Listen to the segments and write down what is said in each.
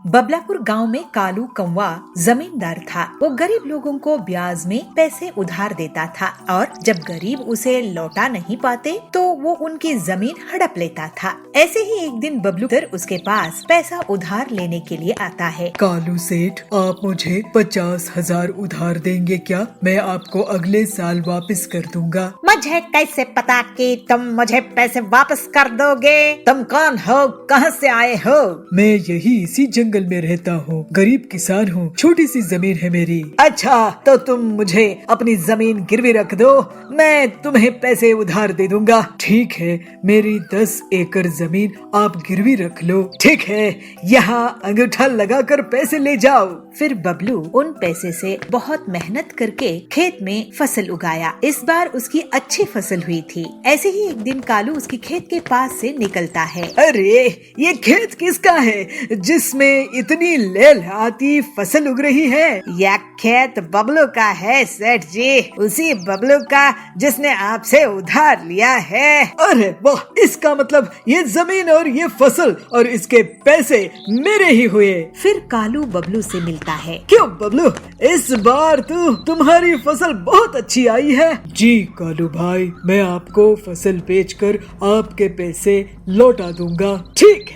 बबलापुर गांव में कालू कौवा जमींदार था। वो गरीब लोगों को ब्याज में पैसे उधार देता था और जब गरीब उसे लौटा नहीं पाते तो वो उनकी जमीन हड़प लेता था। ऐसे ही एक दिन बबलू उसके पास पैसा उधार लेने के लिए आता है। कालू सेठ, आप मुझे 50,000 उधार देंगे क्या? मैं आपको अगले साल वापस कर दूंगा। मुझे कैसे पता कि तुम मुझे पैसे वापस कर दोगे? तुम कौन हो, कहां से आए हो? मैं यही इसी जंगल में रहता हूँ, गरीब किसान हूँ, छोटी सी जमीन है मेरी। अच्छा, तो तुम मुझे अपनी जमीन गिरवी रख दो, मैं तुम्हें पैसे उधार दे दूंगा। ठीक है, मेरी 10 एकड़ जमीन आप गिरवी रख लो। ठीक है, यहाँ अंगूठा लगाकर पैसे ले जाओ। फिर बबलू उन पैसे से बहुत मेहनत करके खेत में फसल उगाया। इस बार उसकी अच्छी फसल हुई थी। ऐसे ही एक दिन कालू उसकी खेत के पास से निकलता है। अरे, ये खेत किसका है जिसमें इतनी लहलहाती फसल उग रही है? यह खेत बबलू का है सेठ जी, उसी बबलू का जिसने आपसे उधार लिया है। अरे वाह, इसका मतलब ये जमीन और ये फसल और इसके पैसे मेरे ही हुए। फिर कालू बबलू से मिलता है। क्यों बबलू, इस बार तुम्हारी फसल बहुत अच्छी आई है। जी कालू भाई, मैं आपको फसल बेचकर आपके पैसे लौटा दूंगा। ठीक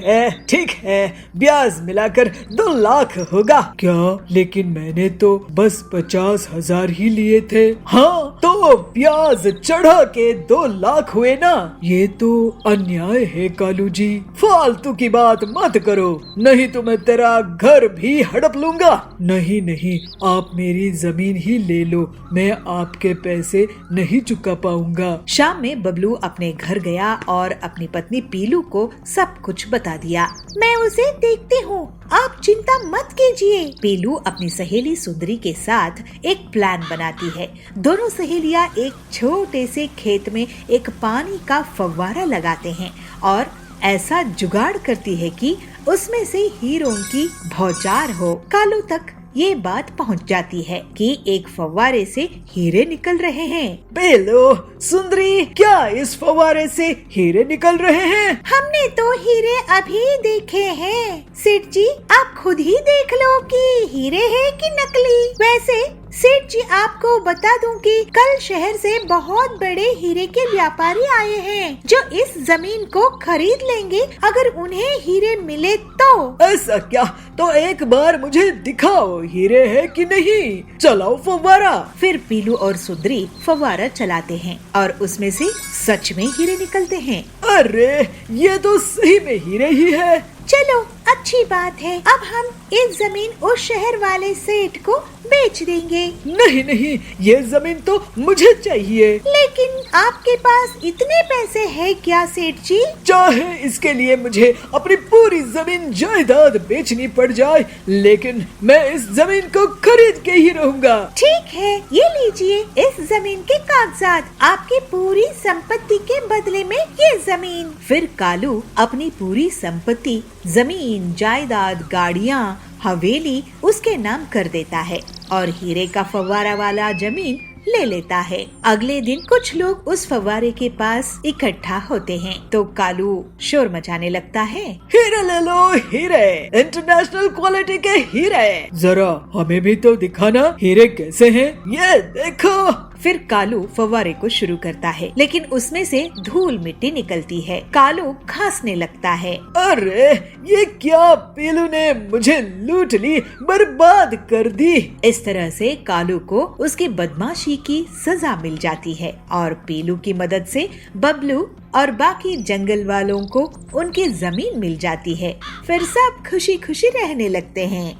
है, ब्याज मिलाकर 2 लाख होगा। क्या? लेकिन मैंने तो बस 50,000 ही लिए थे। हाँ, तो ब्याज चढ़ा के 2 लाख हुए ना। ये तो अन्याय है कालू जी, फालतू की बात मत करो, नहीं तो मैं तेरा घर भी हड़प लूंगा। नहीं, आप मेरी जमीन ही ले लो, मैं आपके पैसे नहीं चुका पाऊंगा। शाम में बबलू अपने घर गया और अपनी पत्नी पीलू को सब कुछ बता दिया। मैं उसे देखती हूँ, आप चिंता मत कीजिए। पीलू अपनी सहेली सुंदरी के साथ एक प्लान बनाती है। दोनों सहेलियाँ एक छोटे से खेत में एक पानी का फव्वारा लगाते हैं और ऐसा जुगाड़ करती है कि उसमें से हीरों की बौछार हो। कालू तक ये बात पहुंच जाती है कि एक फव्वारे से हीरे निकल रहे हैं। बेलो, सुंदरी, क्या इस फव्वारे से हीरे निकल रहे हैं? हमने तो हीरे अभी देखे हैं सेठ जी, आप खुद ही देख लो कि हीरे है कि नकली। वैसे सेठ जी, आपको बता दूं कि कल शहर से बहुत बड़े हीरे के व्यापारी आए हैं जो इस जमीन को खरीद लेंगे अगर उन्हें हीरे मिले तो। ऐसा क्या? तो एक बार मुझे दिखाओ, हीरे है कि नहीं। चलाओ फव्वारा। फिर पीलू और सुंदरी फव्वारा चलाते हैं और उसमें से सच में हीरे निकलते हैं। अरे, ये तो सही में हीरे ही है। चलो, अच्छी बात है, अब हम इस जमीन उस शहर वाले सेठ को बेच देंगे। नहीं, ये जमीन तो मुझे चाहिए। लेकिन आपके पास इतने पैसे हैं क्या सेठ जी? चाहे इसके लिए मुझे अपनी पूरी जमीन जायदाद बेचनी पड़ जाए, लेकिन मैं इस जमीन को खरीद के ही रहूंगा। ठीक है, ये लीजिए इस जमीन के कागजात, आपकी पूरी संपत्ति के बदले में ये जमीन। फिर कालू अपनी पूरी संपत्ति, जमीन, जायदाद, गाड़ियाँ, हवेली उसके नाम कर देता है और हीरे का फव्वारा वाला जमीन ले लेता है। अगले दिन कुछ लोग उस फव्वारे के पास इकट्ठा होते हैं तो कालू शोर मचाने लगता है। हीरे ले लो, हीरे, इंटरनेशनल क्वालिटी के हीरे। जरा हमें भी तो दिखाना, हीरे कैसे हैं? ये देखो। फिर कालू फव्वारे को शुरू करता है, लेकिन उसमें से धूल मिट्टी निकलती है। कालू खांसने लगता है। अरे, ये क्या? पीलू ने मुझे लूट ली, बर्बाद कर दी। इस तरह से कालू को उसकी बदमाशी की सजा मिल जाती है और पीलू की मदद से बबलू और बाकी जंगल वालों को उनकी जमीन मिल जाती है। फिर सब खुशी खुशी रहने लगते हैं।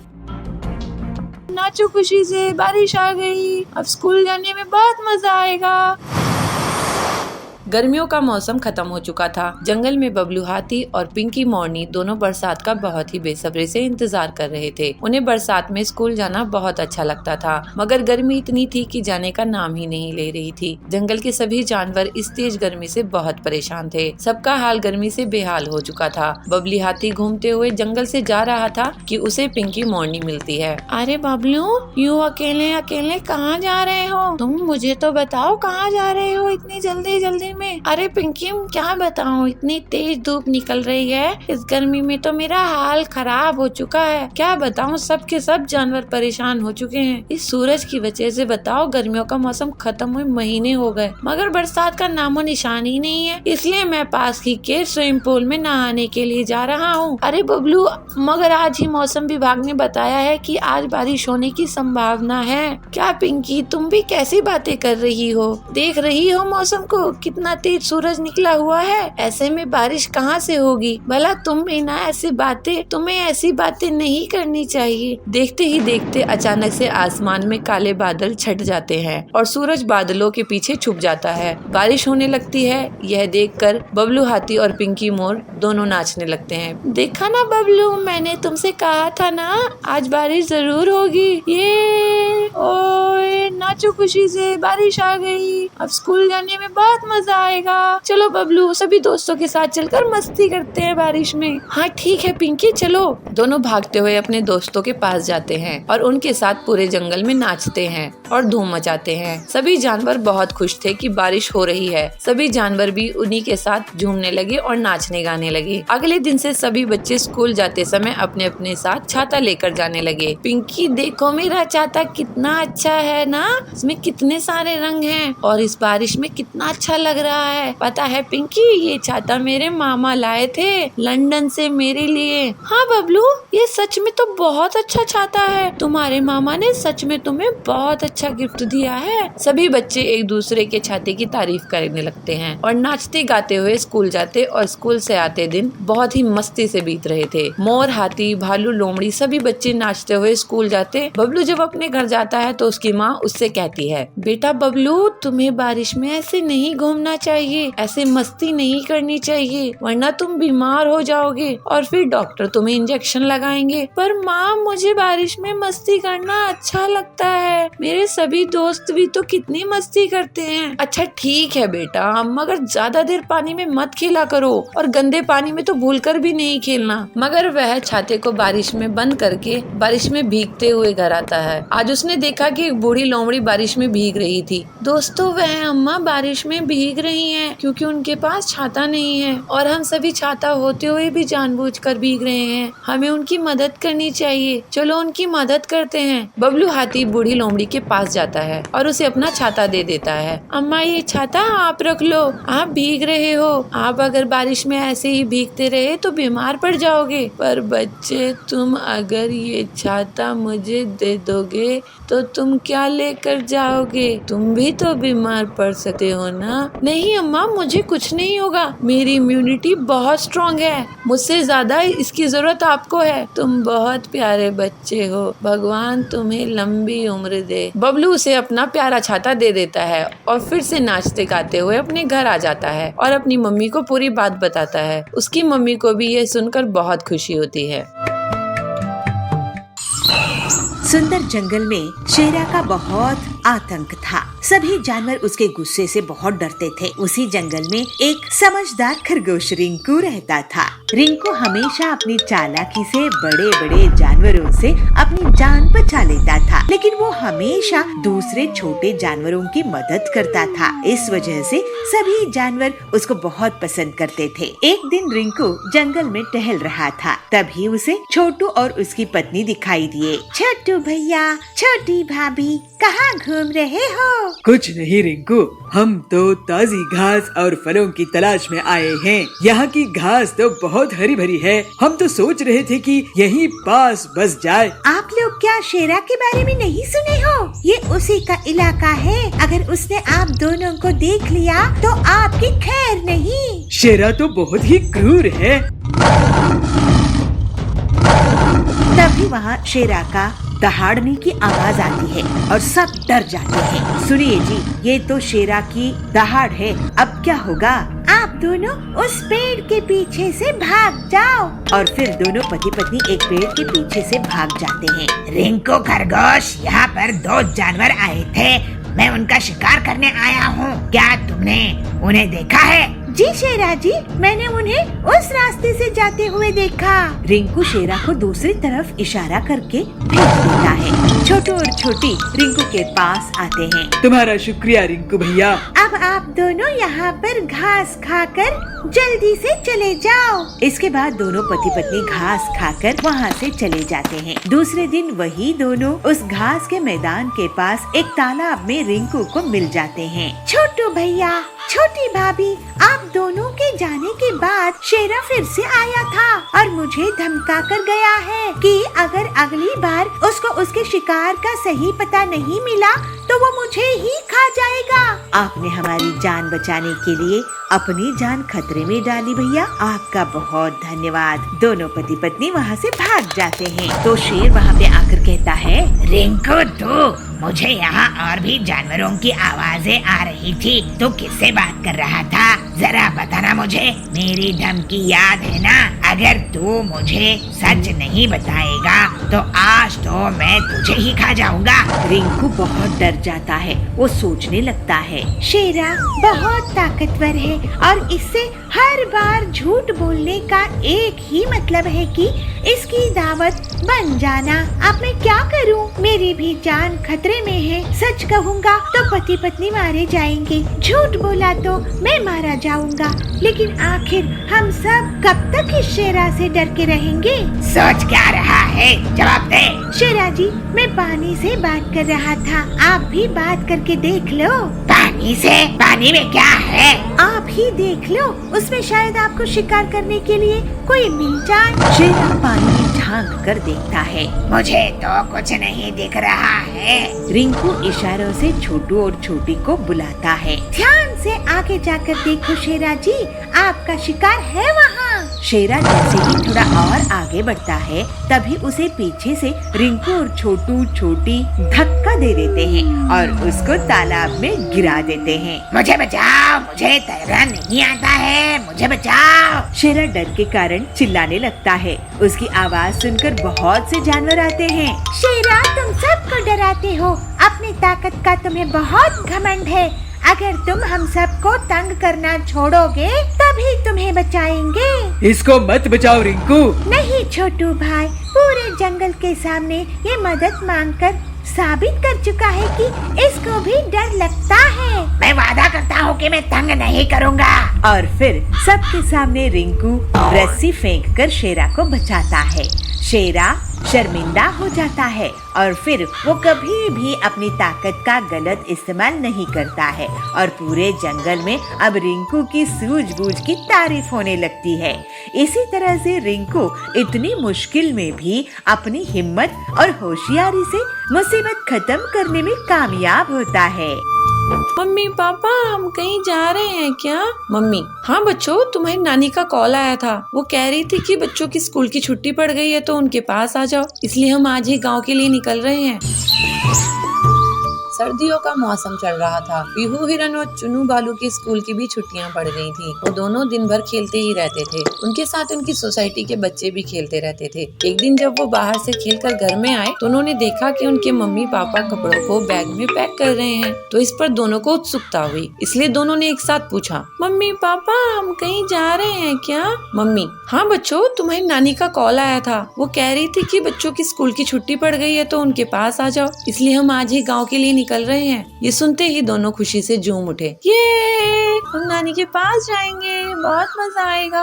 नाचो खुशी से, बारिश आ गई, अब स्कूल जाने में बहुत मजा आएगा। गर्मियों का मौसम खत्म हो चुका था। जंगल में बबलू हाथी और पिंकी मोरनी दोनों बरसात का बहुत ही बेसब्री से इंतजार कर रहे थे। उन्हें बरसात में स्कूल जाना बहुत अच्छा लगता था, मगर गर्मी इतनी थी कि जाने का नाम ही नहीं ले रही थी। जंगल के सभी जानवर इस तेज गर्मी से बहुत परेशान थे। सबका हाल गर्मी से बेहाल हो चुका था। बबली हाथी घूमते हुए जंगल से जा रहा था कि उसे पिंकी मोरनी मिलती है। अरे बबलू, यूँ अकेले अकेले कहाँ जा रहे हो? तुम मुझे तो बताओ, कहाँ जा रहे हो इतनी जल्दी जल्दी में। अरे पिंकी क्या बताऊँ, इतनी तेज धूप निकल रही है, इस गर्मी में तो मेरा हाल खराब हो चुका है। क्या बताऊँ, सब के सब जानवर परेशान हो चुके हैं इस सूरज की वजह से। बताओ, गर्मियों का मौसम खत्म हुए महीने हो गए मगर बरसात का नामो निशान ही नहीं है। इसलिए मैं पास ही के स्विमिंग पूल में नहाने के लिए जा रहा हूँ। अरे बबलू, मगर आज ही मौसम विभाग ने बताया है कि आज बारिश होने की संभावना है। क्या पिंकी, तुम भी कैसी बातें कर रही हो? देख रही हो मौसम को, कितना तेज सूरज निकला हुआ है। ऐसे में बारिश कहाँ से होगी? भला तुम्हें ऐसी बातें नहीं करनी चाहिए। देखते ही देखते अचानक से आसमान में काले बादल छट जाते हैं और सूरज बादलों के पीछे छुप जाता है। बारिश होने लगती है। यह देखकर बबलू हाथी और पिंकी मोर दोनों नाचने लगते हैं। देखा ना बबलू, मैंने तुमसे कहा था ना, आज बारिश जरूर होगी। ये ओए, नाचो खुशी से, बारिश आ गई। अब स्कूल जाने में बहुत मजा आएगा। चलो बबलू, सभी दोस्तों के साथ चलकर मस्ती करते हैं बारिश में। हाँ ठीक है पिंकी, चलो। दोनों भागते हुए अपने दोस्तों के पास जाते हैं और उनके साथ पूरे जंगल में नाचते हैं और धूम मचाते हैं। सभी जानवर बहुत खुश थे कि बारिश हो रही है। सभी जानवर भी उन्हीं के साथ झूमने लगे और नाचने गाने लगे। अगले दिन से सभी बच्चे स्कूल जाते समय अपने अपने साथ छाता लेकर जाने लगे। पिंकी देखो, मेरा छाता कितना अच्छा है ना, इसमें कितने सारे रंग हैं और इस बारिश में कितना अच्छा लग रहा है। पता है पिंकी, ये छाता मेरे मामा लाए थे लंदन से मेरे लिए। हाँ बबलू, ये सच में तो बहुत अच्छा छाता है। तुम्हारे मामा ने सच में तुम्हें बहुत अच्छा गिफ्ट दिया है। सभी बच्चे एक दूसरे के छाते की तारीफ करने लगते हैं और नाचते गाते हुए स्कूल जाते और स्कूल से आते दिन बहुत ही मस्ती से बीत रहे थे। मोर, हाथी, भालू, लोमड़ी सभी बच्चे नाचते हुए स्कूल जाते। बबलू जब अपने घर जाता है तो उसकी माँ उससे कहती है, बेटा बबलू, तुम्हें बारिश में ऐसे नहीं घूमना चाहिए, ऐसे मस्ती नहीं करनी चाहिए, वरना तुम बीमार हो जाओगे और फिर डॉक्टर तुम्हें इंजेक्शन लगाएंगे। पर माँ, मुझे बारिश में मस्ती करना अच्छा लगता है, मेरे सभी दोस्त भी तो कितनी मस्ती करते हैं। अच्छा ठीक है बेटा, मगर ज्यादा देर पानी में मत खेला करो और गंदे पानी में तो भूलकर भी नहीं खेलना। मगर वह छाते को बारिश में बंद करके बारिश में भीगते हुए घर आता है। आज उसने देखा कि एक बूढ़ी लोमड़ी बारिश में भीग रही थी। दोस्तों, वह अम्मा बारिश में भीग रही हैं क्योंकि उनके पास छाता नहीं है और हम सभी छाता होते हुए भी जानबूझकर भीग रहे हैं। हमें उनकी मदद करनी चाहिए, चलो उनकी मदद करते हैं। बबलू हाथी बूढ़ी लोमड़ी के पास जाता है और उसे अपना छाता दे देता है। अम्मा, ये छाता आप रख लो, आप भीग रहे हो, आप अगर बारिश में ऐसे ही भीगते रहे तो बीमार पड़ जाओगे। पर बच्चे, तुम अगर ये छाता मुझे दे दोगे तो तुम क्या लेकर जाओगे? तुम भी तो बीमार पड़ सकते हो ना। नहीं अम्मा, मुझे कुछ नहीं होगा, मेरी इम्यूनिटी बहुत स्ट्रॉन्ग है, मुझसे ज्यादा इसकी जरूरत आपको है। तुम बहुत प्यारे बच्चे हो, भगवान तुम्हें लंबी उम्र दे। बबलू उसे अपना प्यारा छाता दे देता है और फिर से नाचते गाते हुए अपने घर आ जाता है और अपनी मम्मी को पूरी बात बताता है। उसकी मम्मी को भी यह सुनकर बहुत खुशी होती है। सुंदर जंगल में शेरा का बहुत आतंक था। सभी जानवर उसके गुस्से से बहुत डरते थे। उसी जंगल में एक समझदार खरगोश रिंकू रहता था। रिंकू हमेशा अपनी चालाकी से बड़े बड़े जानवरों से अपनी जान बचा लेता था, लेकिन वो हमेशा दूसरे छोटे जानवरों की मदद करता था। इस वजह से सभी जानवर उसको बहुत पसंद करते थे। एक दिन रिंकू जंगल में टहल रहा था, तभी उसे छोटू और उसकी पत्नी दिखाई दिए। छोटू भैया, छोटी भाभी, कहाँ घूम रहे हो? कुछ नहीं रिंकू, हम तो ताजी घास और फलों की तलाश में आए हैं। यहाँ की घास तो बहुत हरी भरी है, हम तो सोच रहे थे कि यहीं पास बस जाए। आप लोग क्या शेरा के बारे में नहीं सुने हो? ये उसी का इलाका है, अगर उसने आप दोनों को देख लिया तो आपकी खैर नहीं। शेरा तो बहुत ही क्रूर है। तभी वहाँ शेरा का दहाड़ने की आवाज आती है और सब डर जाते हैं। सुनिए जी, ये तो शेरा की दहाड़ है, अब क्या होगा? आप दोनों उस पेड़ के पीछे से भाग जाओ। और फिर दोनों पति पत्नी एक पेड़ के पीछे से भाग जाते हैं। रिंकू खरगोश, यहाँ पर 2 जानवर आए थे, मैं उनका शिकार करने आया हूँ, क्या तुमने उन्हें देखा है? जी शेरा जी, मैंने उन्हें उस रास्ते से जाते हुए देखा। रिंकू शेरा को दूसरी तरफ इशारा करके भेज देता है। छोटू और छोटी रिंकू के पास आते हैं। तुम्हारा शुक्रिया रिंकू भैया। अब आप दोनों यहाँ पर घास खाकर जल्दी से चले जाओ। इसके बाद दोनों पति पत्नी घास खाकर वहाँ से चले जाते हैं। दूसरे दिन वही दोनों उस घास के मैदान के पास एक तालाब में रिंकू को मिल जाते हैं। छोटू भैया, छोटी भाभी, आप दोनों के जाने के बाद शेरा फिर से आया था और मुझे धमका कर गया है कि अगर अगली बार उसको उसके शिकार का सही पता नहीं मिला तो वो मुझे ही खा जाएगा। आपने हमारी जान बचाने के लिए अपनी जान खतरे में डाली भैया, आपका बहुत धन्यवाद। दोनों पति पत्नी वहाँ से भाग जाते हैं। तो शेर वहाँ पे आकर कहता है, रिंकू तू, मुझे यहाँ और भी जानवरों की आवाजें आ रही थी। तू किससे बात कर रहा था? जरा बताना मुझे। मेरी धमकी याद है ना? अगर तू मुझे सच नहीं बताएगा तो आज तो मैं तुझे ही खा जाऊंगा। रिंकू बहुत डर जाता है। वो सोचने लगता है, शेरा बहुत ताकतवर है और इससे हर बार झूठ बोलने का एक ही मतलब है कि इसकी दावत बन जाना। अब मैं क्या करूं? मेरी भी जान खतरे में है। सच कहूंगा तो पति पत्नी मारे जाएंगे, झूठ बोला तो मैं मारा जाऊंगा। लेकिन आखिर हम सब कब तक इस शेरा से डर के रहेंगे? सोच क्या रहा है? जवाब दे। शेरा जी, मैं पानी से बात कर रहा था, आप भी बात करके देख लो। पानी से? पानी में क्या है? आप ही देख लो, उसमें शायद आपको शिकार करने के लिए कोई मिल जाए। शेरा पानी में झांक कर देखता है। मुझे तो कुछ नहीं दिख रहा है। रिंकू इशारों से छोटू और छोटी को बुलाता है। ध्यान से आगे जाकर देखो शेरा जी, आपका शिकार है वहाँ। शेरा जैसे ही थोड़ा और आगे बढ़ता है तभी उसे पीछे से रिंकू और छोटू छोटी धक्का दे देते हैं और उसको तालाब में गिरा देते हैं। मुझे बचाओ, मुझे तैरना नहीं आता है, मुझे बचाओ। शेरा डर के कारण चिल्लाने लगता है। उसकी आवाज सुनकर बहुत से जानवर आते हैं। शेरा, तुम सबको डराते हो, अपनी ताकत का तुम्हें बहुत घमंड है। अगर तुम हम सबको तंग करना छोड़ोगे तभी तुम्हें बचाएंगे। इसको मत बचाओ रिंकू। नहीं छोटू भाई, पूरे जंगल के सामने ये मदद मांगकर साबित कर चुका है कि इसको भी डर लगता है। मैं वादा करता हूँ कि मैं तंग नहीं करूँगा। और फिर सबके सामने रिंकू रस्सी फेंककर शेरा को बचाता है। शेरा शर्मिंदा हो जाता है और फिर वो कभी भी अपनी ताकत का गलत इस्तेमाल नहीं करता है और पूरे जंगल में अब रिंकू की सूझबूझ की तारीफ होने लगती है। इसी तरह से रिंकू इतनी मुश्किल में भी अपनी हिम्मत और होशियारी से मुसीबत खत्म करने में कामयाब होता है। मम्मी पापा, हम कहीं जा रहे हैं क्या? मम्मी, हाँ बच्चों, तुम्हारी नानी का कॉल आया था। वो कह रही थी कि बच्चों की स्कूल की छुट्टी पड़ गई है तो उनके पास आ जाओ, इसलिए हम आज ही गांव के लिए निकल रहे हैं। सर्दियों का मौसम चल रहा था। पीहू हिरन और चुनू बालू की स्कूल की भी छुट्टियां पड़ गई थी। वो दोनों दिन भर खेलते ही रहते थे। उनके साथ उनकी सोसाइटी के बच्चे भी खेलते रहते थे। एक दिन जब वो बाहर से खेलकर घर में आए तो उन्होंने देखा कि उनके मम्मी पापा कपड़ों को बैग में पैक कर रहे हैं। तो इस पर दोनों को उत्सुकता हुई, इसलिए दोनों ने एक साथ पूछा, मम्मी पापा, हम कहीं जा रहे हैं क्या? मम्मी, हाँ बच्चों, तुम्हारी नानी का कॉल आया था। वो कह रही थी कि बच्चों की स्कूल की छुट्टी पड़ गई है तो उनके पास आ जाओ, इसलिए हम आज ही गाँव के लिए निकल रहे हैं। ये सुनते ही दोनों खुशी से झूम उठे। ये हम नानी के पास जाएंगे, बहुत मजा आएगा।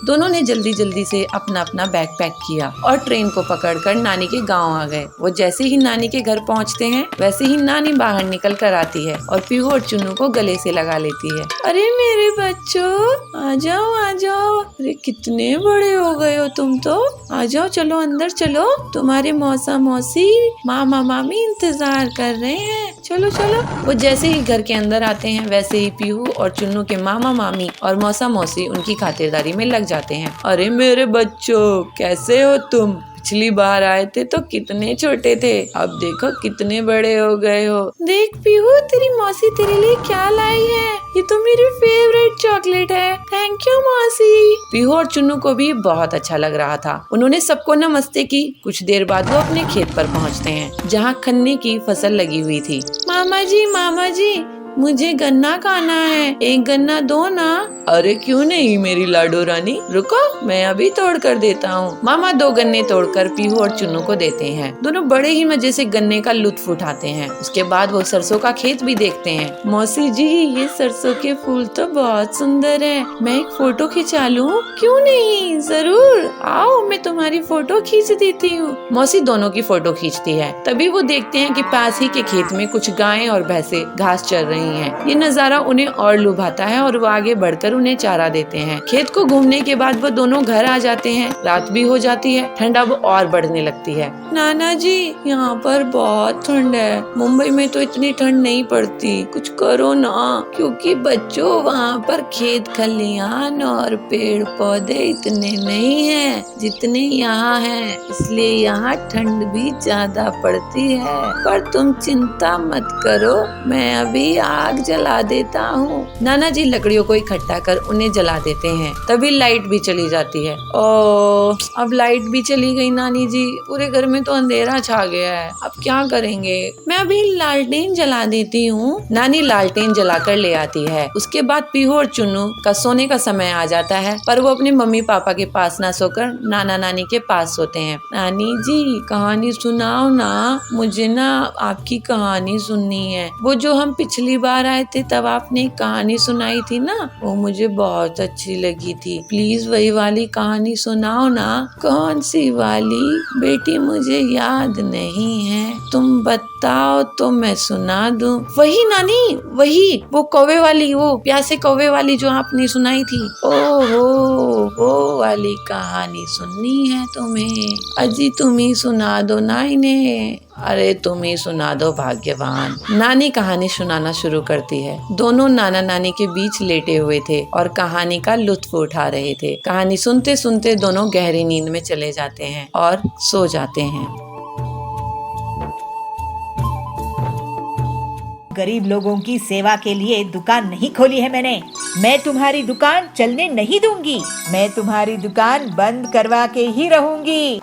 दोनों ने जल्दी जल्दी से अपना अपना बैग पैक किया और ट्रेन को पकड़कर नानी के गांव आ गए। वो जैसे ही नानी के घर पहुंचते हैं वैसे ही नानी बाहर निकल कर आती है और पीहू और चुन्नू को गले से लगा लेती है। अरे मेरे बच्चों, आ जाओ आ जाओ। अरे कितने बड़े हो गए हो तुम तो। आ जाओ, चलो अंदर चलो, तुम्हारे मौसा मौसी मामा मामी इंतजार कर रहे हैं। चलो चलो। वो जैसे ही घर के अंदर आते हैं वैसे ही पीहू और चुन्नू के मामा मामी और मौसा मौसी उनकी खातिरदारी में लग जाते हैं। अरे मेरे बच्चों, कैसे हो तुम? पिछली बार आए थे तो कितने छोटे थे, अब देखो कितने बड़े हो गए हो। देख पीहू, तेरी मौसी तेरे लिए क्या लाई है। ये तो मेरी फेवरेट चॉकलेट है। थैंक यू मौसी। पीहू और चुन्नू को भी बहुत अच्छा लग रहा था। उन्होंने सबको नमस्ते की। कुछ देर बाद वो अपने खेत पर पहुँचते हैं जहाँ खन्ने की फसल लगी हुई थी। मामा जी मुझे गन्ना खाना है, एक गन्ना दो ना। अरे क्यों नहीं मेरी लाडो रानी, रुको मैं अभी तोड़ कर देता हूँ। मामा 2 गन्ने तोड़कर पीहू और चुन्नू को देते हैं। दोनों बड़े ही मजे से गन्ने का लुत्फ उठाते हैं। उसके बाद वो सरसों का खेत भी देखते हैं। मौसी जी, ये सरसों के फूल तो बहुत सुंदर है, मैं एक फोटो खिंचा लूं? क्यों नहीं, जरूर आओ, मैं तुम्हारी फोटो खींच देती हूँ। मौसी दोनों की फोटो खींचती है। तभी वो देखते हैं कि पास ही के खेत में कुछ गायें और भैंसे घास चर रही हैं। ये नजारा उन्हें और लुभाता है और वो आगे बढ़कर उन्हें चारा देते हैं। खेत को घूमने के बाद वो दोनों घर आ जाते हैं। रात भी हो जाती है, ठंड अब और बढ़ने लगती है। नाना जी, यहाँ पर बहुत ठंड है, मुंबई में तो इतनी ठंड नहीं पड़ती, कुछ करो ना। क्योंकि बच्चों, वहाँ पर खेत खलियान और पेड़ पौधे इतने नहीं हैं जितने यहाँ हैं, इसलिए यहाँ ठंड भी ज्यादा पड़ती है। पर तुम चिंता मत करो, मैं अभी आग जला देता हूँ। नाना जी लकड़ियों को इकट्ठा कर उन्हें जला देते हैं। तभी लाइट भी चली जाती है। ओ, अब लाइट भी चली गई नानी जी, पूरे घर में तो अंधेरा छा गया है, अब क्या करेंगे? मैं अभी लालटेन जला देती हूँ। नानी लालटेन जलाकर ले आती है। उसके बाद पीहू और चुन्नू का सोने का समय आ जाता है, पर वो अपने मम्मी पापा के पास ना सोकर नाना नानी के पास सोते हैं। नानी जी, कहानी सुनाओ ना, मुझे ना आपकी कहानी सुननी है। वो जो हम पिछली बार आए थे तब आपने कहानी सुनाई थी ना, वो मुझे बहुत अच्छी लगी थी, प्लीज वही वाली कहानी सुनाओ ना। कौन सी वाली बेटी, मुझे याद नहीं है, तुम बताओ तो मैं सुना दूं। वही नानी, वही वो कौवे वाली, वो प्यासे कौवे वाली जो आपने सुनाई थी। ओहो, वो वाली कहानी सुननी है तुम्हें? अजी तुम ही सुना दो ना इन्हें। अरे तुम ही सुना दो भाग्यवान। नानी कहानी सुनाना शुरू करती है। दोनों नाना नानी के बीच लेटे हुए थे और कहानी का लुत्फ उठा रहे थे। कहानी सुनते सुनते दोनों गहरी नींद में चले जाते हैं और सो जाते हैं। गरीब लोगों की सेवा के लिए दुकान नहीं खोली है मैंने। मैं तुम्हारी दुकान चलने नहीं दूंगी, मैं तुम्हारी दुकान बंद करवा के ही रहूंगी।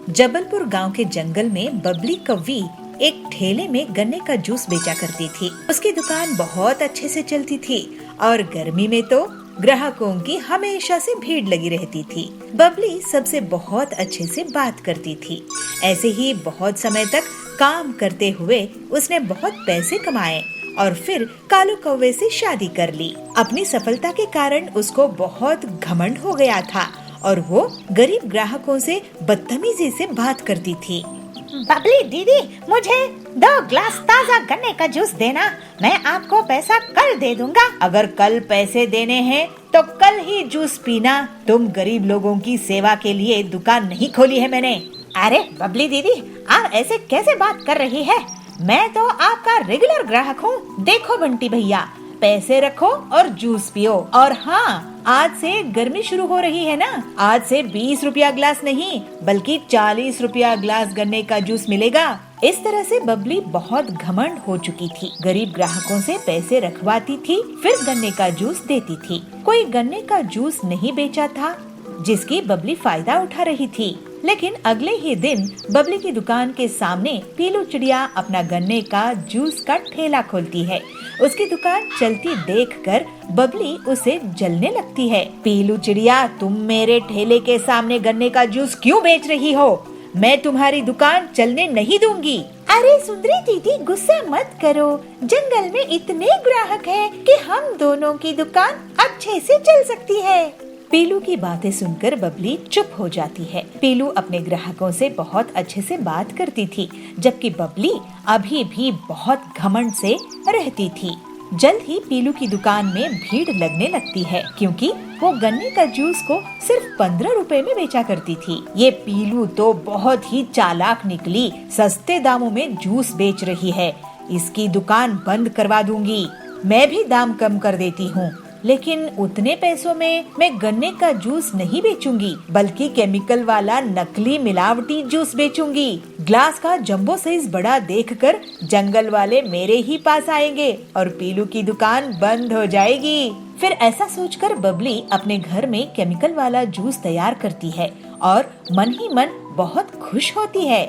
जबलपुर गांव के जंगल में बबली कौवी एक ठेले में गन्ने का जूस बेचा करती थी। उसकी दुकान बहुत अच्छे से चलती थी और गर्मी में तो ग्राहकों की हमेशा से भीड़ लगी रहती थी। बबली सबसे बहुत अच्छे से बात करती थी। ऐसे ही बहुत समय तक काम करते हुए उसने बहुत पैसे कमाए और फिर कालू कौवे से शादी कर ली। अपनी सफलता के कारण उसको बहुत घमंड हो गया था और वो गरीब ग्राहकों से बदतमीजी से बात करती थी। बबली दीदी, मुझे 2 ग्लास ताजा गन्ने का जूस देना, मैं आपको पैसा कल दे दूंगा। अगर कल पैसे देने हैं तो कल ही जूस पीना। तुम गरीब लोगों की सेवा के लिए दुकान नहीं खोली है मैंने। अरे बबली दीदी, आप ऐसे कैसे बात कर रही है? मैं तो आपका रेगुलर ग्राहक हूँ। देखो बंटी भैया, पैसे रखो और जूस पियो। और हाँ, आज से गर्मी शुरू हो रही है ना, आज से 20 रुपया ग्लास नहीं बल्कि 40 रुपया ग्लास गन्ने का जूस मिलेगा। इस तरह से बबली बहुत घमंड हो चुकी थी। गरीब ग्राहकों से पैसे रखवाती थी, फिर गन्ने का जूस देती थी। कोई गन्ने का जूस नहीं बेचा था जिसकी बबली फायदा उठा रही थी। लेकिन अगले ही दिन बबली की दुकान के सामने पीलू चिड़िया अपना गन्ने का जूस का ठेला खोलती है। उसकी दुकान चलती देखकर बबली उसे जलने लगती है। पीलू चिड़िया, तुम मेरे ठेले के सामने गन्ने का जूस क्यों बेच रही हो? मैं तुम्हारी दुकान चलने नहीं दूंगी। अरे सुंदरी दीदी, गुस्सा मत करो, जंगल में इतने ग्राहक हैं कि हम दोनों की दुकान अच्छे से चल सकती है। पीलू की बातें सुनकर बबली चुप हो जाती है। पीलू अपने ग्राहकों से बहुत अच्छे से बात करती थी, जबकि बबली अभी भी बहुत घमंड से रहती थी। जल्द ही पीलू की दुकान में भीड़ लगने लगती है, क्योंकि वो गन्ने का जूस को सिर्फ 15 रुपए में बेचा करती थी। ये पीलू तो बहुत ही चालाक निकली, सस्ते दामों में जूस बेच रही है। इसकी दुकान बंद करवा दूंगी। मैं भी दाम कम कर देती हूँ, लेकिन उतने पैसों में मैं गन्ने का जूस नहीं बेचूंगी, बल्कि केमिकल वाला नकली मिलावटी जूस बेचूंगी। ग्लास का जंबो साइज बड़ा देखकर जंगल वाले मेरे ही पास आएंगे और पीलू की दुकान बंद हो जाएगी। फिर ऐसा सोचकर बबली अपने घर में केमिकल वाला जूस तैयार करती है और मन ही मन बहुत खुश होती है।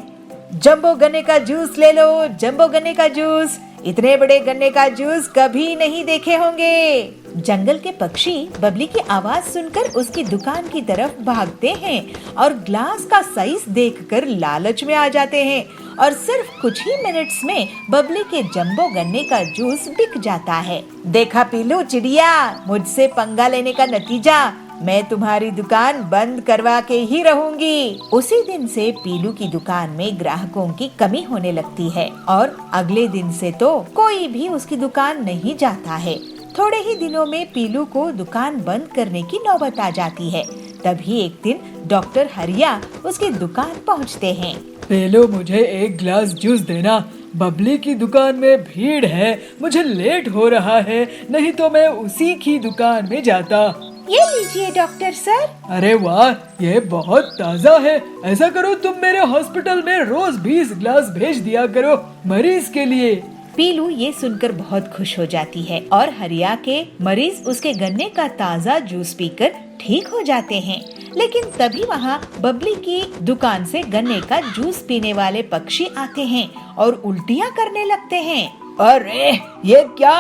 जंबो गन्ने का जूस ले लो, जंबो गन्ने का जूस, इतने बड़े गन्ने का जूस कभी नहीं देखे होंगे। जंगल के पक्षी बबली की आवाज सुनकर उसकी दुकान की तरफ भागते हैं और ग्लास का साइज देखकर लालच में आ जाते हैं और सिर्फ कुछ ही मिनट्स में बबली के जंबो गन्ने का जूस बिक जाता है। देखा पीलू चिड़िया, मुझसे पंगा लेने का नतीजा, मैं तुम्हारी दुकान बंद करवा के ही रहूंगी। उसी दिन से पीलू की दुकान में ग्राहकों की कमी होने लगती है और अगले दिन से तो कोई भी उसकी दुकान नहीं जाता है। थोड़े ही दिनों में पीलू को दुकान बंद करने की नौबत आ जाती है। तभी एक दिन डॉक्टर हरिया उसकी दुकान पहुंचते हैं। पेलो, मुझे एक गिलास जूस देना। बबली की दुकान में भीड़ है, मुझे लेट हो रहा है, नहीं तो मैं उसी की दुकान में जाता। ये लीजिए डॉक्टर सर। अरे वाह, ये बहुत ताज़ा है। ऐसा करो, तुम मेरे हॉस्पिटल में रोज 20 गिलास भेज दिया करो मरीज के लिए। पीलू ये सुनकर बहुत खुश हो जाती है और हरिया के मरीज उसके गन्ने का ताज़ा जूस पीकर ठीक हो जाते हैं। लेकिन तभी वहाँ बबली की दुकान से गन्ने का जूस पीने वाले पक्षी आते हैं और उल्टियाँ करने लगते हैं। अरे ये क्या,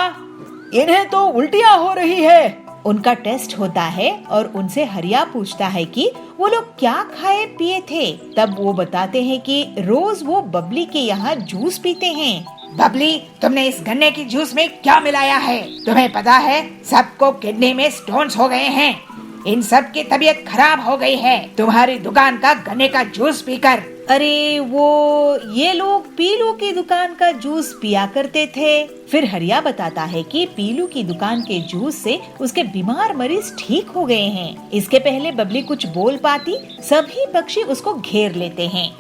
इन्हें तो उल्टियाँ हो रही है। उनका टेस्ट होता है और उनसे हरिया पूछता है कि वो लोग क्या खाए पिए थे। तब वो बताते हैं कि रोज वो बबली के यहाँ जूस पीते हैं। बबली, तुमने इस गन्ने की जूस में क्या मिलाया है? तुम्हें पता है सबको किडनी में स्टोन्स हो गए हैं, इन सब की तबीयत खराब हो गई है तुम्हारी दुकान का गन्ने का जूस पीकर। अरे ये लोग पीलू की दुकान का जूस पिया करते थे। फिर हरिया बताता है कि पीलू की दुकान के जूस से उसके बीमार मरीज ठीक हो गए हैं। इसके पहले बबली कुछ बोल पाती, सभी पक्षी उसको घेर लेते हैं।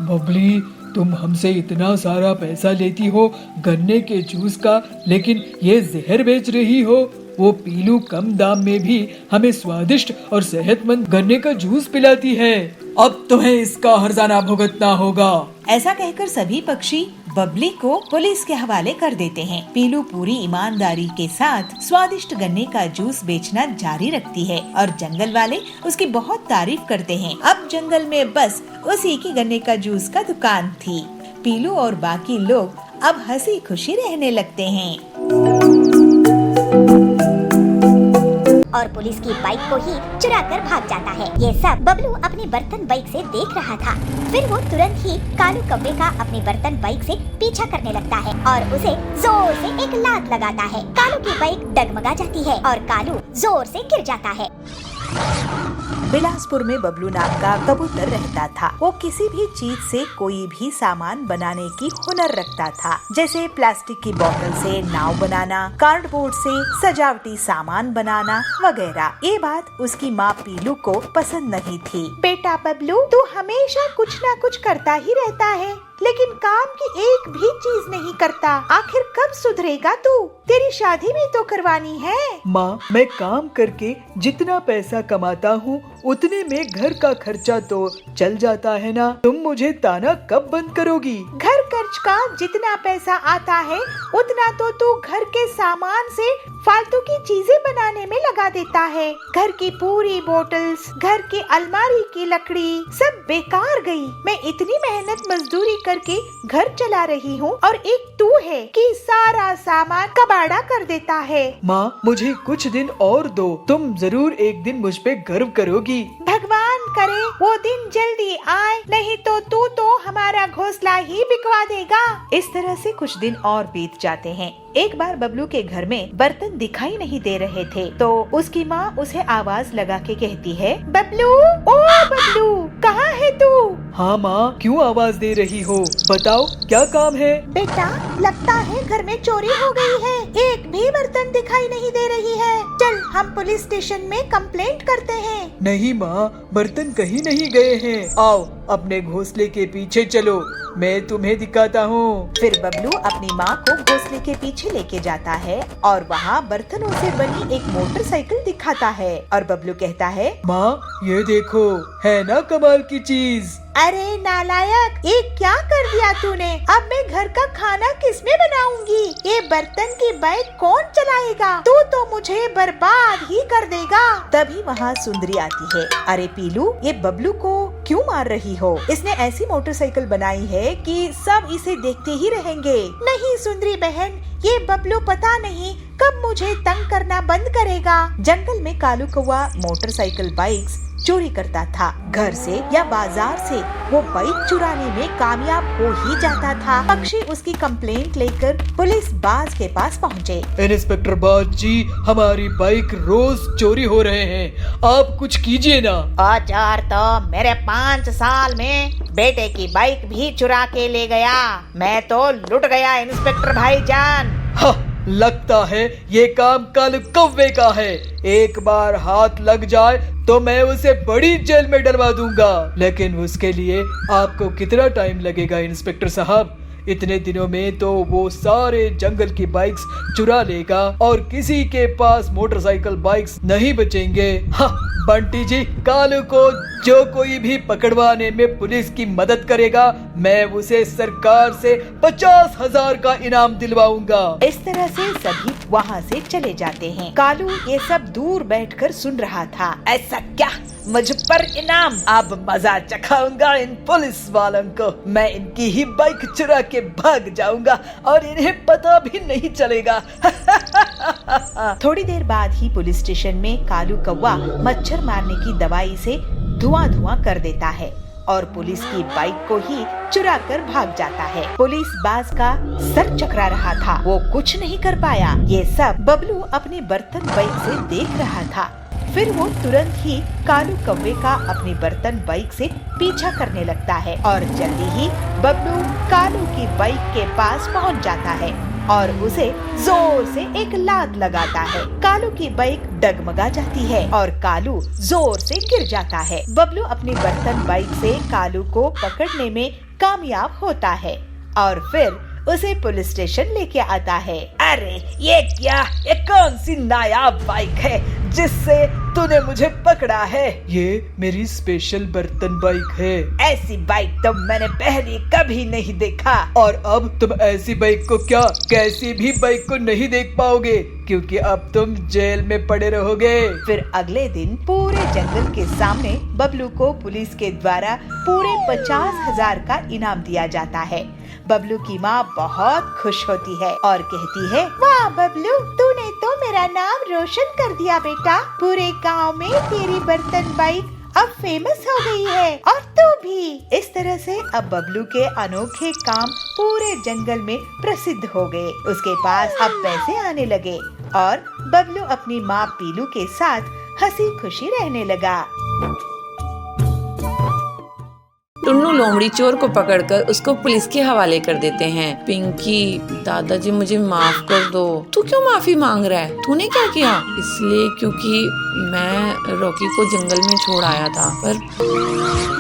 बबली, तुम हमसे इतना सारा पैसा लेती हो गन्ने के जूस का, लेकिन ये जहर बेच रही हो। वो पीलू कम दाम में भी हमें स्वादिष्ट और सेहतमंद गन्ने का जूस पिलाती है। अब तुम्हें इसका हर्जाना भुगतना होगा। ऐसा कहकर सभी पक्षी बबली को पुलिस के हवाले कर देते हैं। पीलू पूरी ईमानदारी के साथ स्वादिष्ट गन्ने का जूस बेचना जारी रखती है और जंगल वाले उसकी बहुत तारीफ करते हैं। अब जंगल में बस उसी की गन्ने का जूस का दुकान थी। पीलू और बाकी लोग अब हंसी खुशी रहने लगते हैं। और पुलिस की बाइक को ही चुरा कर भाग जाता है। ये सब बबलू अपनी बर्तन बाइक से देख रहा था। फिर वो तुरंत ही कालू कौवे का अपनी बर्तन बाइक से पीछा करने लगता है और उसे जोर से एक लात लगाता है। कालू की बाइक डगमगा जाती है और कालू जोर से गिर जाता है। बिलासपुर में बबलू नाम का कबूतर रहता था। वो किसी भी चीज से कोई भी सामान बनाने की हुनर रखता था, जैसे प्लास्टिक की बोतल से नाव बनाना, कार्डबोर्ड से सजावटी सामान बनाना वगैरह। ये बात उसकी माँ पीलू को पसंद नहीं थी। बेटा बबलू, तू हमेशा कुछ न कुछ करता ही रहता है, लेकिन काम की एक भी चीज नहीं करता। आखिर कब सुधरेगा तू? तेरी शादी भी तो करवानी है। माँ, मैं काम करके जितना पैसा कमाता हूँ उतने में घर का खर्चा तो चल जाता है ना। तुम मुझे ताना कब बंद करोगी? घर खर्च का जितना पैसा आता है उतना तो तू घर के सामान से फालतू की चीजें बनाने में लगा देता है। घर की पूरी बोतल्स, घर की अलमारी की लकड़ी सब बेकार गई। मैं इतनी मेहनत मजदूरी करके घर चला रही हूँ और एक तू है कि सारा सामान कबाड़ा कर देता है। माँ, मुझे कुछ दिन और दो, तुम जरूर एक दिन मुझ पे गर्व करोगी। भगवान करे वो दिन जल्दी आए, नहीं तो तू तो हमारा घोंसला ही बिकवा देगा। इस तरह से कुछ दिन और बीत जाते हैं। एक बार बबलू के घर में बर्तन दिखाई नहीं दे रहे थे, तो उसकी माँ उसे आवाज लगा के कहती है, बबलू, ओ बबलू, कहाँ है तू? हाँ माँ, क्यों आवाज दे रही हो? बताओ क्या काम है? बेटा, लगता है घर में चोरी हो गई है। एक भी बर्तन दिखाई नहीं दे रही है। चल हम पुलिस स्टेशन में कंप्लेंट करते हैं। नहीं माँ, बर्तन कहीं नहीं गए हैं। आओ अपने घोंसले के पीछे चलो, मैं तुम्हें दिखाता हूँ। फिर बबलू अपनी माँ को घोंसले के पीछे लेके जाता है और वहाँ बर्तनों से बनी एक मोटरसाइकिल दिखाता है और बबलू कहता है, माँ ये देखो, है ना कमाल की चीज। अरे नालायक, ये क्या कर दिया तूने? अब मैं घर का खाना किसमें बनाऊंगी? ये बर्तन की बाइक कौन चलाएगा? तू तो मुझे बर्बाद ही कर देगा। तभी वहाँ सुंदरी आती है। अरे पीलू, ये बबलू को क्यों मार रही हो? इसने ऐसी मोटरसाइकिल बनाई है कि सब इसे देखते ही रहेंगे। नहीं सुंदरी बहन, ये बबलू पता नहीं कब मुझे तंग करना बंद करेगा। जंगल में कालू कौवा मोटरसाइकिल बाइक्स चोरी करता था। घर से या बाजार से वो बाइक चुराने में कामयाब हो ही जाता था। पक्षी उसकी कंप्लेंट लेकर पुलिस बाज के पास पहुँचे। इंस्पेक्टर बाज जी, हमारी बाइक रोज चोरी हो रहे हैं, आप कुछ कीजिए ना। औजार तो मेरे 5 साल में बेटे की बाइक भी चुरा के ले गया। मैं तो लुट गया इंस्पेक्टर भाईजान। हाँ, लगता है ये काम कालू कौवे का है। एक बार हाथ लग जाए तो मैं उसे बड़ी जेल में डलवा दूंगा। लेकिन उसके लिए आपको कितना टाइम लगेगा इंस्पेक्टर साहब? इतने दिनों में तो वो सारे जंगल की बाइक्स चुरा लेगा और किसी के पास मोटरसाइकिल बाइक्स नहीं बचेंगे। हाँ, बंटी जी, कालू को जो कोई भी पकड़वाने में पुलिस की मदद करेगा, मैं उसे सरकार से 50,000 का इनाम दिलवाऊंगा। इस तरह से सभी वहाँ से चले जाते हैं। कालू ये सब दूर बैठकर सुन रहा था। ऐसा क्या? मुझ पर इनाम? अब मजा चखाऊंगा इन पुलिस वालों को। मैं इनकी ही बाइक चुरा के भाग जाऊंगा और इन्हें पता भी नहीं चलेगा। थोड़ी देर बाद ही पुलिस स्टेशन में कालू कौवा मच्छर मारने की दवाई से धुआं कर देता है और पुलिस की बाइक को ही चुरा कर भाग जाता है। पुलिस बाज का सर चकरा रहा था, वो कुछ नहीं कर पाया। ये सब बबलू अपने बर्तन बाइक से देख रहा था। फिर वो तुरंत ही कालू कौवे का अपनी बर्तन बाइक से पीछा करने लगता है और जल्दी ही बबलू कालू की बाइक के पास पहुंच जाता है और उसे जोर से एक लात लगाता है। कालू की बाइक डगमगा जाती है और कालू जोर से गिर जाता है। बबलू अपनी बर्तन बाइक से कालू को पकड़ने में कामयाब होता है और फिर उसे पुलिस स्टेशन लेके आता है। अरे ये क्या? ये कौन सी नायाब बाइक है जिससे तूने मुझे पकड़ा है? ये मेरी स्पेशल बर्तन बाइक है। ऐसी बाइक तो मैंने पहले कभी नहीं देखा। और अब तुम ऐसी बाइक को क्या, कैसी भी बाइक को नहीं देख पाओगे, क्योंकि अब तुम जेल में पड़े रहोगे। फिर अगले दिन पूरे जंगल के सामने बबलू को पुलिस के द्वारा पूरे 50,000 का इनाम दिया जाता है। बबलू की माँ बहुत खुश होती है और कहती है, वाह बबलू, तूने तो मेरा नाम रोशन कर दिया बेटा। पूरे गांव में तेरी बर्तन बाइक अब फेमस हो गई है और तू भी। इस तरह से अब बबलू के अनोखे काम पूरे जंगल में प्रसिद्ध हो गए। उसके पास अब पैसे आने लगे और बबलू अपनी माँ पीलू के साथ हंसी खुशी रहने लगा। टुन्नू लोमड़ी चोर को पकड़कर उसको पुलिस के हवाले कर देते हैं। पिंकी, दादाजी मुझे माफ कर दो। तू क्यों माफी मांग रहा है? तूने क्या किया? इसलिए क्योंकि मैं रॉकी को जंगल में छोड़ आया था। पर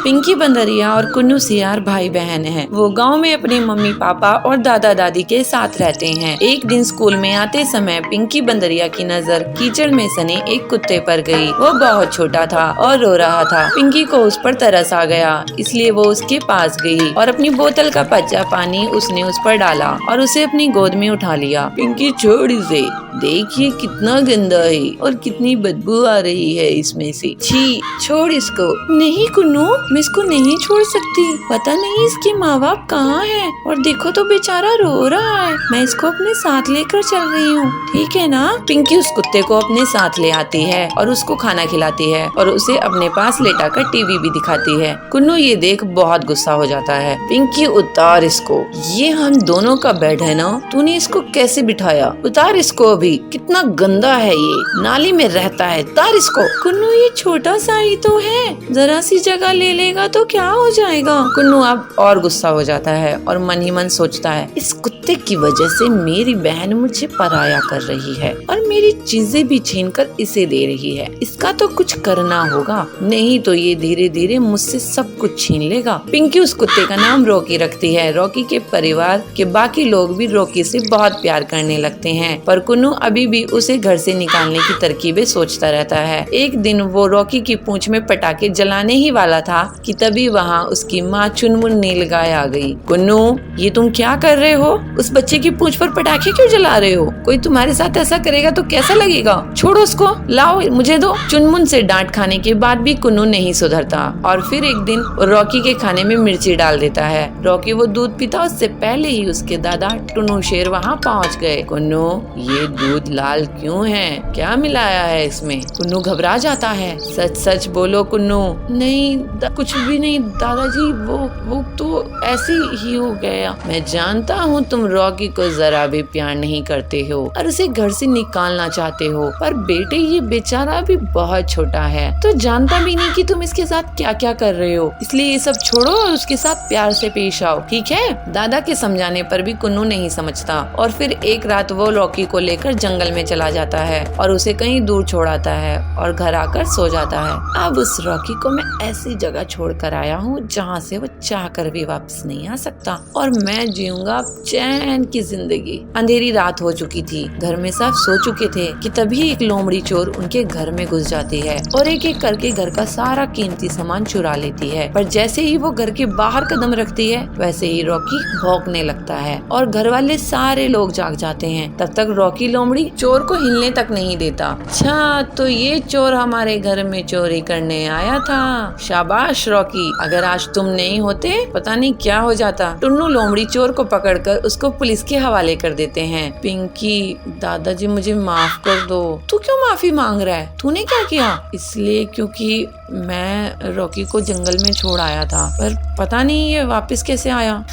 पिंकी बंदरिया और कुन्नू सियार भाई बहन हैं। वो गांव में अपने मम्मी पापा और दादा दादी के साथ रहते हैं। एक दिन स्कूल में आते समय पिंकी बंदरिया की नजर कीचड़ में सने एक कुत्ते पर गई। वो बहुत छोटा था और रो रहा था। पिंकी को उस पर तरस आ गया, इसलिए वो उसके पास गई और अपनी बोतल का कच्चा पानी उसने उस पर डाला और उसे अपनी गोद में उठा लिया। पिंकी छोड़ इसे, देखिए कितना गंदा है और कितनी बदबू आ रही है इसमें से। छी, छोड़ इसको। नहीं कुन्नू, मैं इसको नहीं छोड़ सकती। पता नहीं इसके माँ बाप कहाँ हैं और देखो तो बेचारा रो रहा है। मैं इसको अपने साथ लेकर चल रही हूँ, ठीक है ना? पिंकी उस कुत्ते को अपने साथ ले आती है और उसको खाना खिलाती है और उसे अपने पास लेटाकर टीवी भी दिखाती है। कुन्नू ये देख बहुत गुस्सा हो जाता है। पिंकी, उतार इसको, ये हम दोनों का बेड है ना, तूने इसको कैसे बिठाया? उतार इसको अभी, कितना गंदा है ये, नाली में रहता है, उतार इसको। कुन्नू ये छोटा सा ही तो है, जरा सी जगह ले लेगा तो क्या हो जाएगा? कुन्नू अब और गुस्सा हो जाता है और मन ही मन सोचता है, इस कुत्ते की वजह से मेरी बहन मुझे पराया कर रही है और मेरी चीजें भी छीन कर इसे दे रही है। इसका तो कुछ करना होगा, नहीं तो ये धीरे धीरे मुझसे सब कुछ छीन लेगा। लगेगा। पिंकी उस कुत्ते का नाम रॉकी रखती है। रॉकी के परिवार के बाकी लोग भी रॉकी से बहुत प्यार करने लगते हैं, पर कुन्नू अभी भी उसे घर से निकालने की तरकीबें सोचता रहता है। एक दिन वो रॉकी की पूंछ में पटाखे जलाने ही वाला था कि तभी वहाँ उसकी माँ चुनमुन नीलगाय आ गई। कुन्नू, ये तुम क्या कर रहे हो? उस बच्चे की पूंछ पर पटाखे क्यों जला रहे हो? कोई तुम्हारे साथ ऐसा करेगा तो कैसा लगेगा? छोड़ो उसको, लाओ मुझे दो। चुनमुन से डांट खाने के बाद भी कुन्नू नहीं सुधरता और फिर एक दिन रॉकी के खाने में मिर्ची डाल देता है। रॉकी वो दूध पीता उससे पहले ही उसके दादा टुन्नू शेर वहाँ पहुँच गए। कुन्नू, ये दूध लाल क्यों है? क्या मिलाया है इसमें? कुन्नू घबरा जाता है। सच सच बोलो कुन्नू। नहीं कुछ भी नहीं दादाजी, वो तो ऐसे ही हो गया। मैं जानता हूँ तुम रॉकी को जरा भी प्यार नहीं करते हो और उसे घर से निकालना चाहते हो, पर बेटे ये बेचारा भी बहुत छोटा है तो जानता भी नहीं कि तुम इसके साथ क्या क्या कर रहे हो, इसलिए ये सब छोड़ो और उसके साथ प्यार से पेश आओ, ठीक है? दादा के समझाने पर भी कुन्नू नहीं समझता और फिर एक रात वो रॉकी को लेकर जंगल में चला जाता है और उसे कहीं दूर छोड़ आता है और घर आकर सो जाता है। अब उस रॉकी को मैं ऐसी जगह छोड़ कर आया हूँ जहाँ से वो चाह कर भी वापस नहीं आ सकता और मैं जीऊंगा चैन की जिंदगी। अंधेरी रात हो चुकी थी, घर में सब सो चुके थे कि तभी एक लोमड़ी चोर उनके घर में घुस जाती है और एक एक करके घर का सारा कीमती सामान चुरा लेती है। पर जैसे ही वो घर के बाहर कदम रखती है वैसे ही रॉकी भौंकने लगता है और घर वाले सारे लोग जाग जाते हैं। तब तक रॉकी लोमड़ी चोर को हिलने तक नहीं देता। अच्छा, तो ये चोर हमारे घर में चोरी करने आया था। शाबाश रॉकी, अगर आज तुम नहीं होते पता नहीं क्या हो जाता। टुन्नू लोमड़ी चोर को पकड़कर उसको पुलिस के हवाले कर देते हैं। पिंकी, दादाजी मुझे माफ कर दो। तू क्यों माफी मांग रहा है? तूने क्या किया? इसलिए क्योंकि मैं रॉकी को जंगल में छोड़ आया था, पर पता नहीं ये वापस कैसे आया।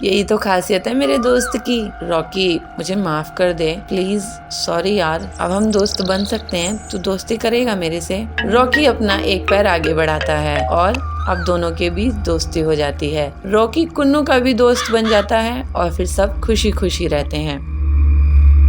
यही तो खासियत है मेरे दोस्त की। रॉकी, मुझे माफ कर दे प्लीज। सॉरी यार, अब हम दोस्त बन सकते हैं, तू दोस्ती करेगा मेरे से? रॉकी अपना एक पैर आगे बढ़ाता है और अब दोनों के बीच दोस्ती हो जाती है। रॉकी कुन्नू का भी दोस्त बन जाता है और फिर सब खुशी खुशी रहते हैं।